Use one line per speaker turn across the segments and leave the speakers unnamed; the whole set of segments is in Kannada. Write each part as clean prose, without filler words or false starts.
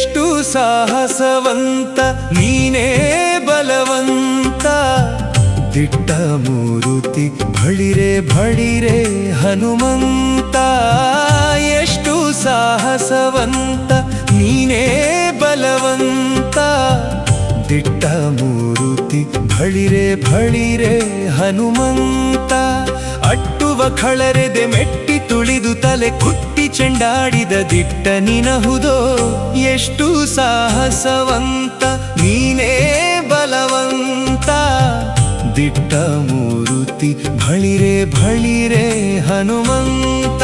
ಎಷ್ಟು ಸಾಹಸವಂತ ನೀನೇ ಬಲವಂತ ದಿಟ್ಟ ಮೂರುತಿ ಭಳಿರೆ ಭಳಿರೆ ಹನುಮಂತ ಎಷ್ಟು ಸಾಹಸವಂತ ನೀನೇ ಬಲವಂತ ದಿಟ್ಟ ಮೂರುತಿ ಭಳಿರೆ ಭಳಿರೆ ಹನುಮಂತ ಅಟ್ಟುವ ಖಳರೆದೆ ಮೆಟ್ಟಿ ತುಳಿದು ತಲೆ ಕುಟ್ಟಿ ಚೆಂಡಾಡಿದ ದಿಟ್ಟ ನಿನಹುದೋ ಎಷ್ಟು ಸಾಹಸವಂತ ನೀನೇ ಬಲವಂತ ದಿಟ್ಟ ಮೂರುತಿ ಭಳಿರೆ ಭಳಿರೆ ಹನುಮಂತ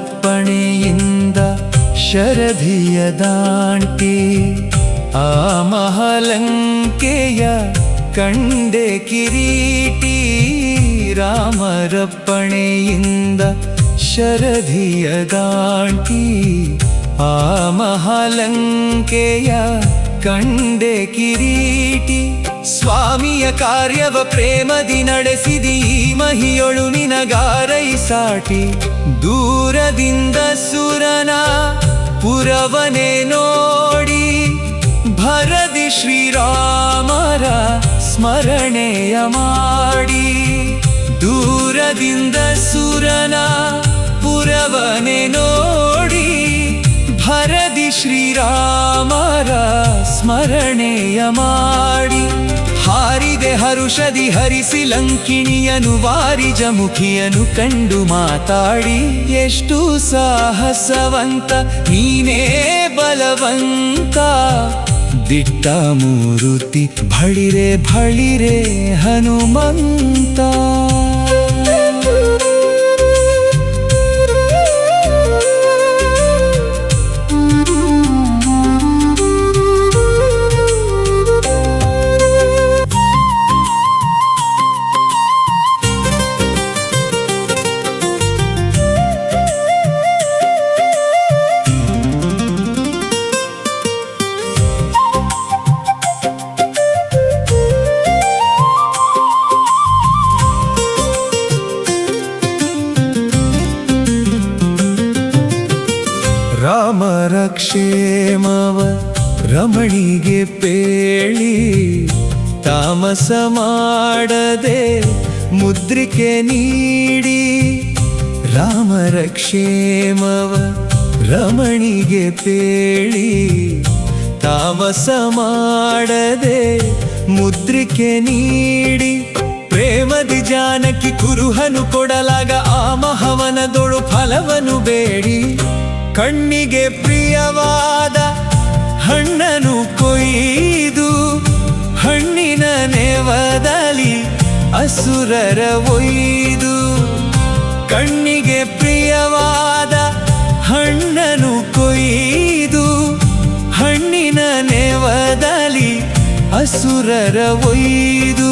ರಾಮರಪ್ಪಣೆಯಿಂದ ಶರಧಿಯ ದಾಂಟಿ ಆ ಮಹಾಲಂಕೆಯ ಕಂಡೆ ಕಿರೀಟಿ ರಾಮರಪ್ಪಣೆಯಿಂದ ಶರಧಿಯ ದಾಂಟಿ ಆ ಮಹಾಲಂಕೆಯ ಕಂಡೆ ಕಿರೀಟಿ ಸ್ವಾಮಿಯ ಕಾರ್ಯವ ಪ್ರೇಮದಿ ನಡೆಸಿದಿ ಈ ಮಹಿಯೊಳು ನಿನಗಾರೈ ಸಾಟಿ ದೂರದಿಂದ ಸುರನ ಪುರವನೆ ನೋಡಿ ಭರದಿ ಶ್ರೀರಾಮರ ಸ್ಮರಣೆಯ ಮಾಡಿ ದೂರದಿಂದ ಸುರನ ಪುರವನೆ ನೋಡಿ ಭರದಿ ಶ್ರೀರಾಮರ ಸ್ಮರಣೆಯ ಮಾಡಿ ಹಾರಿದೆ ಹರುಷದಿ ಹರಿಸಿ ಲಂಕಿಣಿಯನು ವಾರಿಜ ಮುಖಿಯನು ಕಂಡು ಮಾತಾಡಿ ಎಷ್ಟು ಸಾಹಸವಂತ ನೀನೇ ಬಲವಂತ ದಿಟ್ಟ ಮೂರುತಿ ಭಳಿರೆ ಭಳಿರೆ ಹನುಮಂತ ರಾಮರ ಕ್ಷೇಮವ ರಮಣಿಗೆ ಪೇಳಿ ತಾಮಸ ಮಾಡದೆ ಮುದ್ರಿಕೆ ನೀಡಿ ರಾಮರ ಕ್ಷೇಮವ ರಮಣಿಗೆ ಪೇಳಿ ತಾಮಸ ಮಾಡದೆ ಮುದ್ರಿಕೆ ನೀಡಿ ಪ್ರೇಮದಿ ಜಾನಕಿ ಕುರುಹನು ಕೊಡಲಾಗ ಆ ಮಹವನದೊಳು ಫಲವನು ಬೇಡಿ ಕಣ್ಣಿಗೆ ಪ್ರಿಯವಾದ ಹಣ್ಣನು ಕೊಯ್ದು ಹಣ್ಣಿನ ನೆವದಲ್ಲಿ ಅಸುರರ ಒಯ್ದು ಕಣ್ಣಿಗೆ ಪ್ರಿಯವಾದ ಹಣ್ಣನು ಕೊಯ್ದು ಹಣ್ಣಿನ ನೆವದಲ್ಲಿ ಅಸುರರ ಒಯ್ದು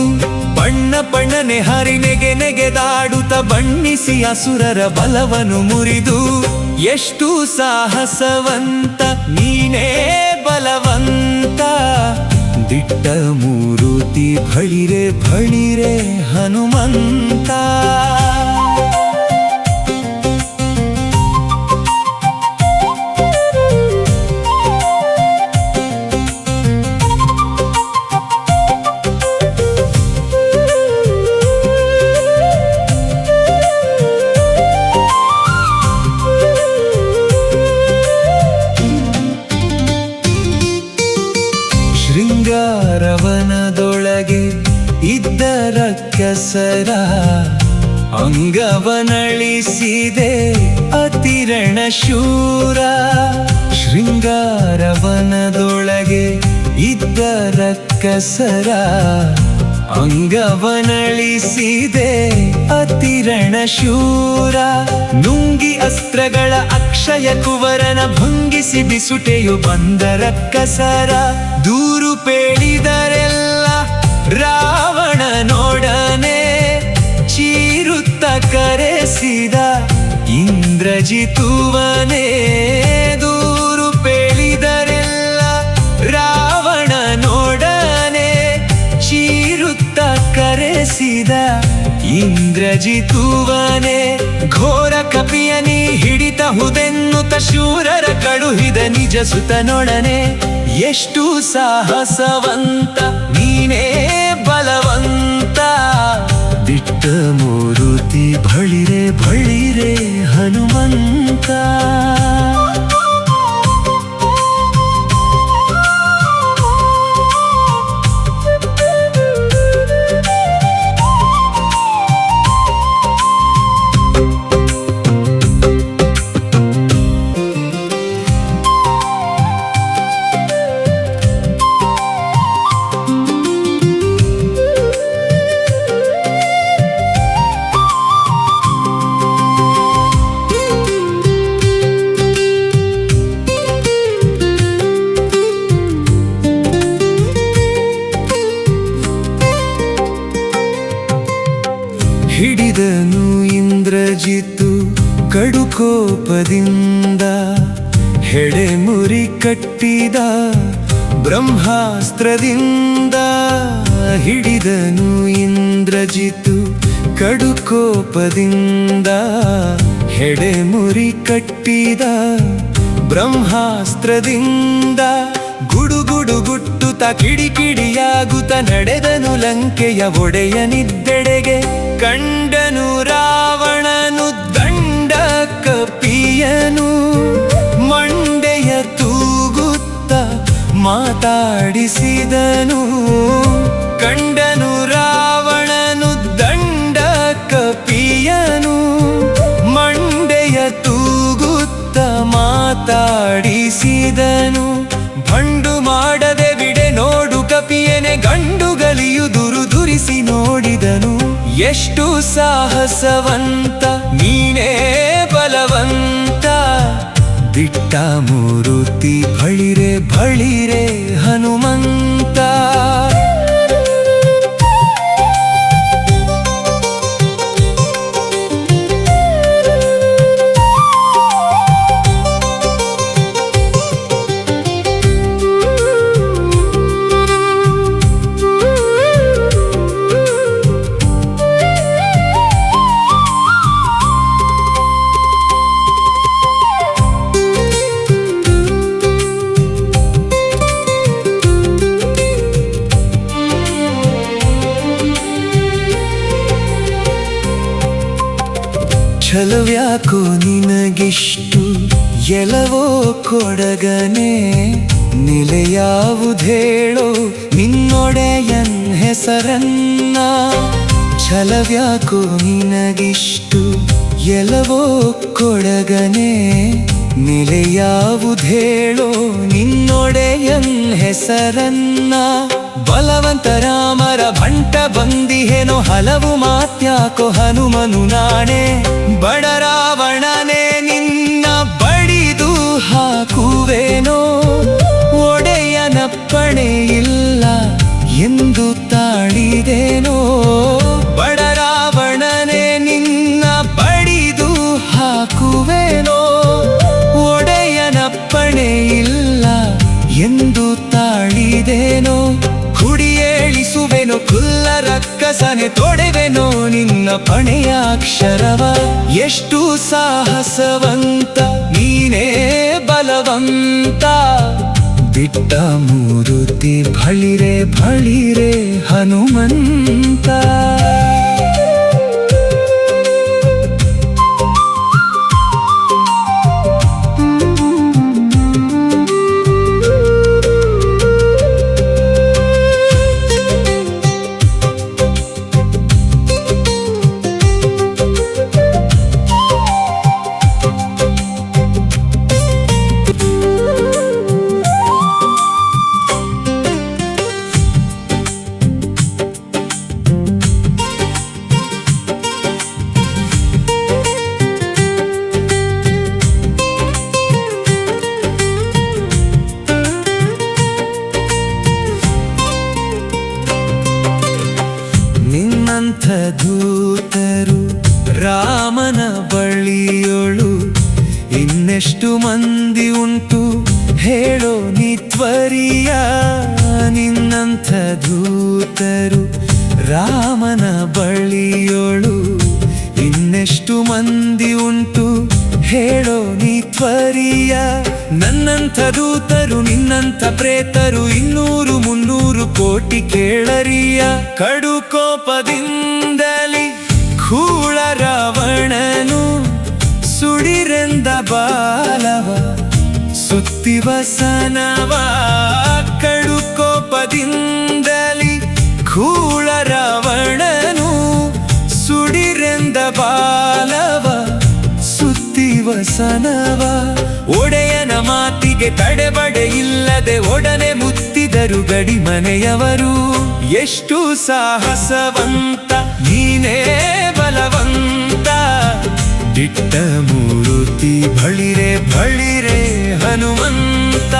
ಬಣ್ಣ ಬಣ್ಣನೆ ಹರಿ ನೆಗೆದಾಡುತ್ತ ಬಣ್ಣಿಸಿ ಅಸುರರ ಬಲವನು ಮುರಿದು ಎಷ್ಟು ಸಾಹಸವಂತ ನೀನೇ ಬಲವಂತ ದಿಟ್ಟ ಮೂರುತಿ ಭಳಿರೆ ಭಳಿರೆ ಹನುಮಂತ ಶೃಂಗಾರವನದೊಳಗೆ ಇದ್ದ ರಕ್ಕಸರ ಅಂಗವನಳಿಸಿದೆ ಅತಿರಣ ಶೂರ ಶೃಂಗಾರವನದೊಳಗೆ ಇದ್ದ ರಕ್ಕಸರ ಅಂಗವನಳಿಸಿದೆ ಅತಿರಣ ಶೂರ. ನುಂಗಿ ಅಸ್ತ್ರಗಳ ಅಕ್ಷಯ ಕುವರನ ಭಂಗಿಸಿ ಬಿಸುಟೆಯು ಬಂದರ ಕಸರ. ದೂರು ಪೇಳಿದರೆಲ್ಲ ರಾವಣನೊಡನೆ ಚೀರುತ್ತ ಕರೆಸಿದ ಇಂದ್ರಜಿತುವನೇ. ದೂರು ಪೇಳಿದರೆಲ್ಲ ರಾವಣನೊಡನೆ ಚೀರುತ್ತ ಕರೆಸಿದ ಇಂದ್ರಜಿತುವನೇ. ಘೋರ ಕಪಿಯನಿ ಹಿಡಿತಹುದೆನ್ನುತ್ತ ಶೂರರ ಕಳುಹಿದ ನಿಜ ಸುತನೊಡನೆ. ಎಷ್ಟು ಸಾಹಸವಂತ ನೀನೇ ಬಲವಂತ. ದಿಟ್ಟ ಮೂರುತಿ ಬಳಿರೆ ಬಳಿರೆ ಹನುಮಂತ. ಹಿಡಿದನು ಇಂದ್ರಜಿತು ಕಡುಕೋಪದಿಂದ. ಹೆಡೆಮುರಿ ಕಟ್ಟಿದ ಬ್ರಹ್ಮಾಸ್ತ್ರದಿಂದ. ಹಿಡಿದನು ಇಂದ್ರಜಿತು ಕಡುಕೋಪದಿಂದ. ಹೆಡೆಮುರಿ ಕಟ್ಟಿದ ಬ್ರಹ್ಮಾಸ್ತ್ರದಿಂದ. ಗುಡುಗುಡು ಗುಟ್ಟುತ್ತ ಕಿಡಿಕಿಡಿಯಾಗುತ್ತ ನಡೆದನು ಲಂಕೆಯ ಒಡೆಯನಿದ್ದೆಡೆಗೆ. ಕಂಡನು ರಾವಣನು ದಂಡ ಕಪಿಯನು. ಮಂಡೆಯ ತೂಗುತ್ತ ಮಾತಾಡಿಸಿದನು. ಕಂಡನು ರಾವಣನು ದಂಡ ಕಪಿಯನು. ಮಂಡೆಯ ತೂಗುತ್ತ ಮಾತಾಡಿಸಿದನು. ಭಂಡು ಮಾಡದೆ ಬಿಡೆ ನೋಡು ಕಪಿಯನೆ. ಗಂಡುಗಲಿಯು ದುರಿಸಿ ನೋಡಿದನು. ಎಷ್ಟು ಸಾಹಸವಂತ ನೀನೇ ಬಲವಂತ. ದಿಟ್ಟ ಮೂರುತಿ ಬಳಿರೆ ಬಳಿರೆ ಹನುಮಂತ. ಛಲವ್ಯಾಕೋ ನಿನಗಿಷ್ಟು ಎಲವೋ ಕೊಡಗನೆ. ನೆಲೆಯಾವುದೇಳೋ ನಿನ್ನೊಡೆಯನ್ ಹೆಸರನ್ನ. ಛಲವ್ಯಾಕೋ ನಿನಗಿಷ್ಟು ಎಲವೋ ಕೊಡಗನೆ. ನೆಲೆಯಾವುದೇಳೋ ನಿನ್ನೊಡೆಯನ್ ಹೆಸರನ್ನ. ಬಲವಂತ ರಾಮರ ಭಂಟ ಬಂದಿಹೇನೋ ಹಲವು ಮಾತ್ಯಾಕೋ ಹನುಮನು ನಾಣೆ. ಬಡ ರಾವಣನೆ ನಿನ್ನ ಬಡಿದು ಹಾಕುವೆನೋ. ಒಡೆಯನಪ್ಪಣೆ ಇಲ್ಲ ಎಂದು ತಾಳಿದೇನೋ. ಬಡ ರಾವಣನೆ ನಿನ್ನ ಬಡಿದು ಹಾಕುವೆನೋ. ಒಡೆಯನಪ್ಪಣೆ ಇಲ್ಲ ಎಂದು ತಾಳಿದೇನೋ. ಹುಡಿಯೇಳಿಸುವೆನೋ ಕುಲ್ಲ ರಕ್ಕಸನೆ. ತೊಡೆವೆನೋ ನಿನ್ನ ಪಣೆಯ ಅಕ್ಷರವ. ಎಷ್ಟು ಸಾಹಸವಂತ ನೀನೇ ಬಲವಂತ. ದಿಟ್ಟ ಮೂರುತಿ ಬಳಿರೆ ಬಳಿರೆ ಹನುಮಂತ. ದೂತರು ರಾಮನ ಬಳಿಯೋಳು ಇನ್ನೆಷ್ಟು ಮಂದಿ ಉಂಟು ಹೇಳೋ ನೀ ತ್ವರಿಯ ನಿನ್ನಂಥ ದೂತರು ರಾಮನ ಬಳಿಯೋಳು ಇನ್ನೆಷ್ಟು ಮಂದಿ ಉಂಟು ಹೇಳೋ ನೀ ತ್ವರಿಯ ನನ್ನಂಥ ದೂತರು ನಿನ್ನಂಥ ಪ್ರೇತರು 200-300 ಕೋಟಿ ಕೇಳರಿಯ ಕಡು ಕೋಪದಿಂದಲಿ ಖೂಳ ರಾವಣನು ಸುಡಿರೆಂದ ಬಾಲವ ಸುತ್ತಿವಸನವ ಕಡು ಕೋಪದಿಂದಲಿ ಖೂಳ ರಾವಣನು ಸುಡಿರೆಂದ ಬಾಲವ ಸುತ್ತಿವಸನವ ಒಡೆಯನ ಮಾತಿಗೆ ತಡೆಬಡೆ ಇಲ್ಲದೆ ಒಡನೆ ಮುತ್ತಿದರು ಗಡಿ ಮನೆಯವರು ಎಷ್ಟು ಸಾಹಸವಂತ ನೀನೇ ಬಲವಂತ ದಿಟ್ಟ ಮೂರುತಿ ಬಳಿರೆ ಬಳಿರೆ ಹನುಮಂತ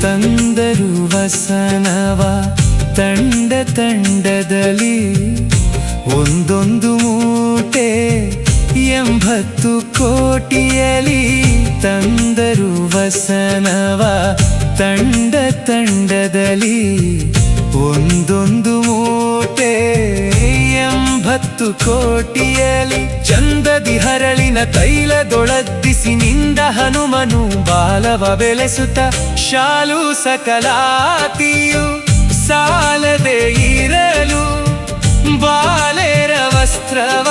ತಂದರು ವಸನವ ತಂಡ ತಂಡದಲ್ಲಿ ಒಂದೊಂದು ಮೂಟೆ 80 ಕೋಟಿಯಲಿ ತಂದರು ವಸನವ ತಂಡ ತಂಡದಲ್ಲಿ ಒಂದೊಂದು ಮೂಟೆ 80 ಕೋಟಿಯಲಿ ಚಂದದಿ ಹರಳಿನ ತೈಲದೊಳದ್ದಿಸಿ ನಿಂದ ಹನುಮನು ಬಾಲವ ಬೆಳೆಸುತ್ತ ಶಾಲು ಸಕಲಾತಿಯು ಸಾಲದೆ ಇರಲು ಬಾಲೆರ ವಸ್ತ್ರವ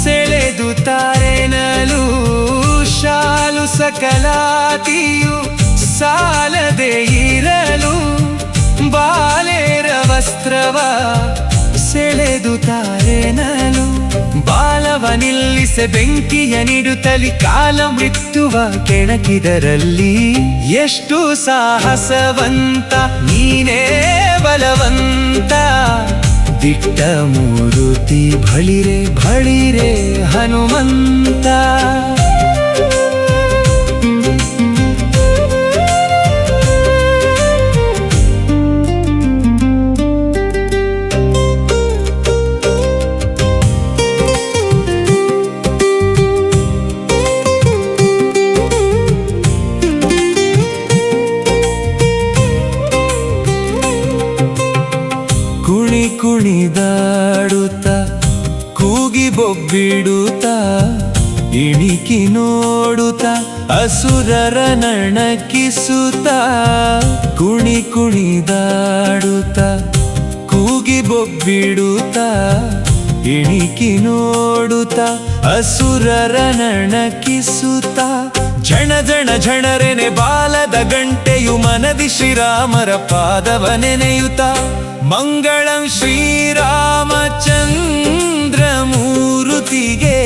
ಸೆಳೆದು ತಾರೆನಲು ಶಾಲು ಸಕಲಾತಿಯು ಸಾಲದೆ ಇರಲು ಬಾಲೆರ ವಸ್ತ್ರವ ಸೆಳೆದು ತಾರೆನಲು ಬಾಲವ ನಿಲ್ಲಿಸೆ ಬೆಂಕಿಯ ನಿಡುತ್ತಲಿ ಕಾಲ ಮೃತ್ಯುವ ಕೆಣಕಿದರಲ್ಲಿ ಎಷ್ಟು ಸಾಹಸವಂತ ನೀನೇ ಬಲವಂತ ದಿಟ್ಟ ಮೂರುತಿ ಬಳಿರೆ ಬಳಿರೆ ಹನುಮಂತ ಕುಣಿದಾಡುತ್ತ ಕೂಗಿ ಬೊಬ್ಬಿಡುತ್ತ ಇಣಿಕಿ ನೋಡುತ್ತ ಅಸುರರ ನಣಕಿಸುತ್ತ ಕುಣಿದಾಡುತ್ತ ಕೂಗಿ ಬೊಬ್ಬಿಡುತ್ತ ಇಣಿಕಿ ನೋಡುತ್ತ ಅಸುರರ ನಣಕಿಸುತ್ತ ಝಣ ಝಣ ಝಣರೆನೆ ಬಾಲದ ಗಂಟೆಯು ಮನದಿ ಶ್ರೀರಾಮರ ಪಾದವ ನೆನೆಯುತ್ತ ಮಂಗಳಂ ಶ್ರೀರಾಮಚಂದ್ರ ಮೂರುತಿಗೆ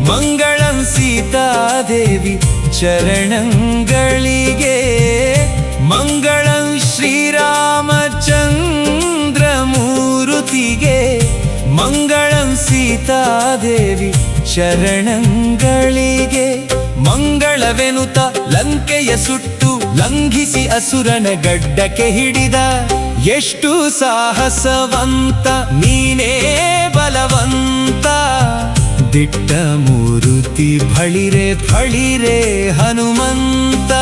ಮಂಗಳಂ ಸೀತಾದೇವಿ ಚರಣಗಳಿಗೆ ಮಂಗಳಂ ಶ್ರೀರಾಮಚಂದ್ರ ಮೂರುತಿಗೆ ಮಂಗಳಂ ಸೀತಾದೇವಿ ಚರಣಗಳಿಗೆ ಮಂಗಳವೆನುತ ಲಂಕೆಯ ಸುಟ್ಟು ಲಂಘಿಸಿ ಅಸುರನ ಗಡ್ಡಕ್ಕೆ ಹಿಡಿದ ಎಷ್ಟು ಸಾಹಸವಂತ ನೀನೇ ಬಲವಂತ ದಿಟ್ಟ ಮೂರುತಿ ಬಳಿರೆ ಬಳಿರೆ ಹನುಮಂತ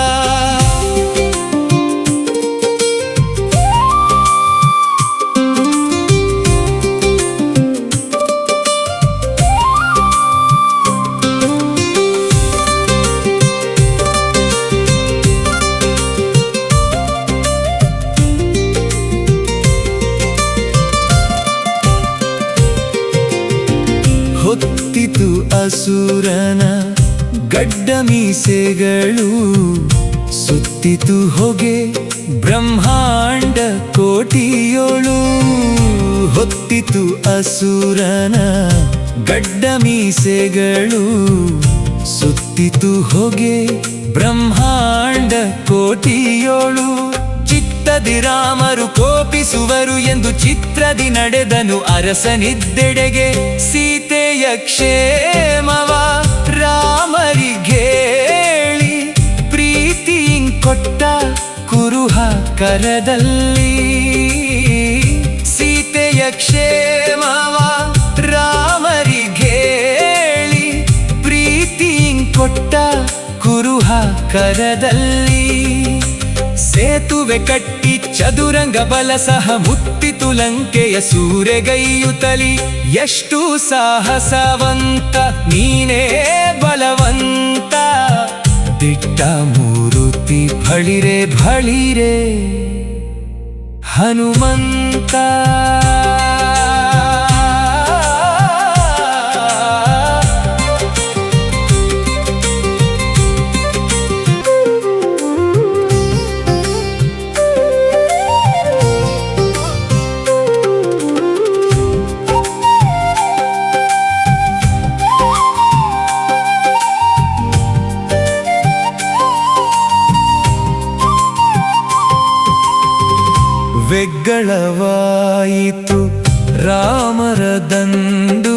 ಹೊತ್ತಿತು ಅಸುರನ ಗಡ್ಡ ಮೀಸೆಗಳು ಸುತ್ತಿತು ಹೊಗೆ ಬ್ರಹ್ಮಾಂಡ ಕೋಟಿಯೋಳು ಹೊತ್ತಿತು ಅಸುರನ ಗಡ್ಡ ಮೀಸೆಗಳು ಸುತ್ತಿತು ಹೊಗೆ ಬ್ರಹ್ಮಾಂಡ ಕೋಟಿಯೋಳು ಚಿತ್ತದಿ ರಾಮರು ಕೋಪಿಸುವರು ಎಂದು ಚಿತ್ರದಿ ನಡೆದನು ಅರಸನಿದ್ದೆಡೆಗೆ ಸೀತೆಯ ಕ್ಷೇಮವ ರಾಮರಿಗೇಳಿ ಪ್ರೀತಿಯಿಂ ಕೊಟ್ಟ ಕುರುಹ ಕರದಲ್ಲಿ ಸೀತೆಯ ಕ್ಷೇಮವ ರಾಮರಿಗೇಳಿ ಪ್ರೀತಿಯಿಂ ಕೊಟ್ಟ ಕುರುಹ ಕರದಲ್ಲಿ ಸೇತುವೆ ಕಟ್ಟಿ ಚದುರಂಗ ಬಲ ಸಹ ಮುತ್ತಿತು ಲಂಕೆಯ ಸೂರೆಗೈಯುತ್ತಲಿ ಎಷ್ಟು ಸಾಹಸವಂತ ನೀನೇ ಬಲವಂತ ದಿಟ್ಟ ಮೂರುತಿ ಭಳಿರೆ ಭಳಿರೆ ಹನುಮಂತ ವೆಗ್ಗಳವಾಯಿತು ರಾಮರ ದಂಡು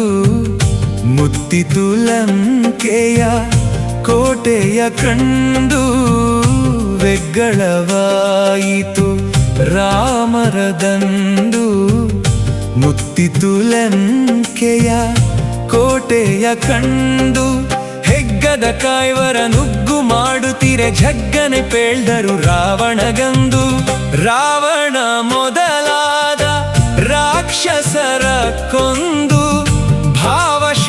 ಮುತ್ತಿತು ಲಂಕೆಯ ಕೋಟೆಯ ಕಂಡು ವೆಗ್ಗಳವಾಯಿತು ರಾಮರ ದಂಡು ಮುತ್ತಿತು ಲಂಕೆಯ ಕೋಟೆಯ ಕಂಡು ಹೆಗ್ಗದ ಕಾಯ್ವರ ನುಗ್ಗು ಮಾಡುತ್ತೀರೆ ಝಗ್ಗನೆ ಪೇಳ್ದರು ರಾವಣಗಂದು ರಾವಣ ಮೊದಲಾದ ರಾಕ್ಷಸರ ಕೊಂದು ಭಾವಶುದ್ಧದಲ್ಲಿ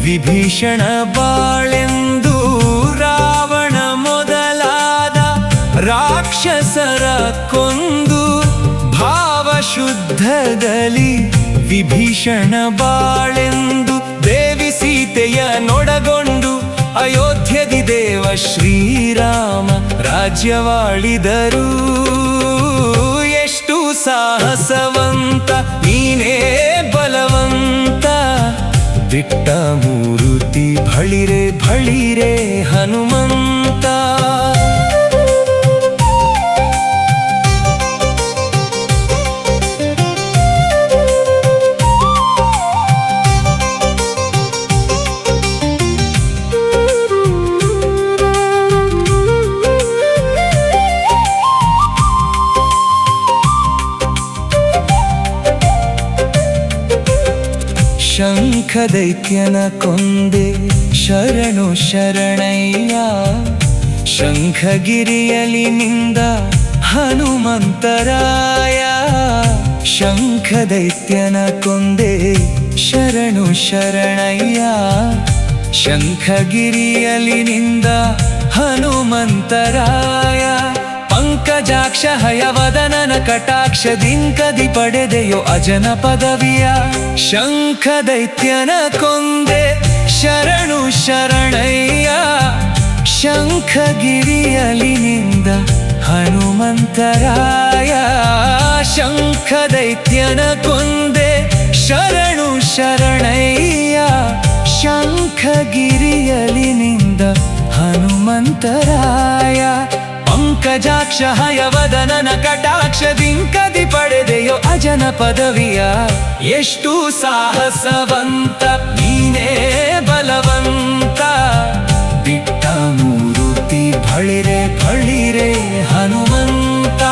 ವಿಭೀಷಣ ಬಾಳೆಂದು ರಾವಣ ಮೊದಲಾದ ರಾಕ್ಷಸರ ಕೊಂದು ಭಾವಶುದ್ಧದಲ್ಲಿ ವಿಭೀಷಣ ಬಾಳೆಂದು ದೇವಿ ಸೀತೆಯ ನೊಡಗೊಂಡು ಅಯೋಧ್ಯದಿ ದೇವ ಶ್ರೀರಾಮ ರಾಜ್ಯವಾಳಿದರು ಎಷ್ಟು ಸಾಹಸವಂತ ನೀನೇ ಬಲವಂತ ದಿಟ್ಟ ಮೂರುತಿ ಭಳಿರೆ ಭಳಿರೆ ಹನುಮಂತ ಶಂಖದೈತ್ಯನ ಕೊಂದೆ ಶರಣು ಶರಣಯ್ಯ ಶಂಖಗಿರಿಯಲಿ ನಿಂದ ಹನುಮಂತರಾಯ ಶಂಖದೈತ್ಯನ ಕೊಂದೆ ಶರಣು ಶರಣಯ್ಯ ಶಂಖಗಿರಿಯಲಿ ನಿಂದ ಹನುಮಂತರಾಯ ಪಂಕಜಾಕ್ಷ ಹಯವದನನ ಕಟಾಕ್ಷದಿಂಕದಿ ಪಡೆದೆಯೋ ಅಜನ ಪದವಿಯ ಶಂಖದೈತ್ಯನ ಕೊಂದೆ ಶರಣು ಶರಣಯ್ಯ ಶಂಖಗಿರಿಯಲಿ ನಿಂದ ಹನುಮಂತರಾಯ ಶಂಖದೈತ್ಯನ ಕೊಂದೆ ಶರಣು ಶರಣಯ್ಯ ಶಂಖಗಿರಿಯಲಿ ನಿಂದ ಹನುಮಂತರಾಯ ಪಂಕಜಾಕ್ಷ ಹಯವದನನ ಕಟಾಕ್ಷದಿಂಕದಿ ಪಡೆದೆಯೋ ಅಜನ ಪದವಿಯ ಎಷ್ಟು ಸಾಹಸವಂತ ನೀನೇ ಬಲವಂತ ದಿಟ್ಟ ಮೂರುತಿ ಭಳಿರೆ ಭಳಿರೆ ಹನುಮಂತ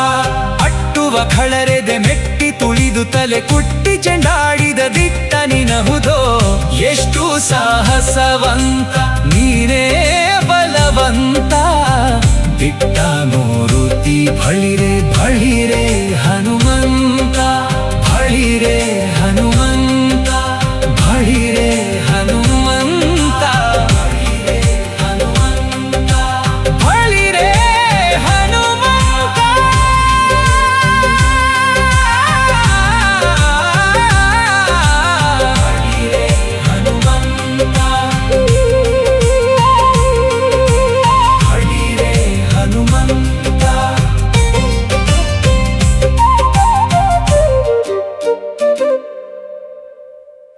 ಅಟ್ಟುವ ಖಳರೆದೆ ಮೆಟ್ಟಿ ತುಳಿದು ತಲೆ ಕುಟ್ಟಿ ಚೆಂಡಾಡಿದ ದಿಟ್ಟ ನಿನಹುದೋ ಎಷ್ಟು ಸಾಹಸವಂತ ನೀನೇ ಬಲವಂತ ದಿಟ್ಟ ಮೂರುತಿ ಭಳಿರೆ ಭಳಿರೆ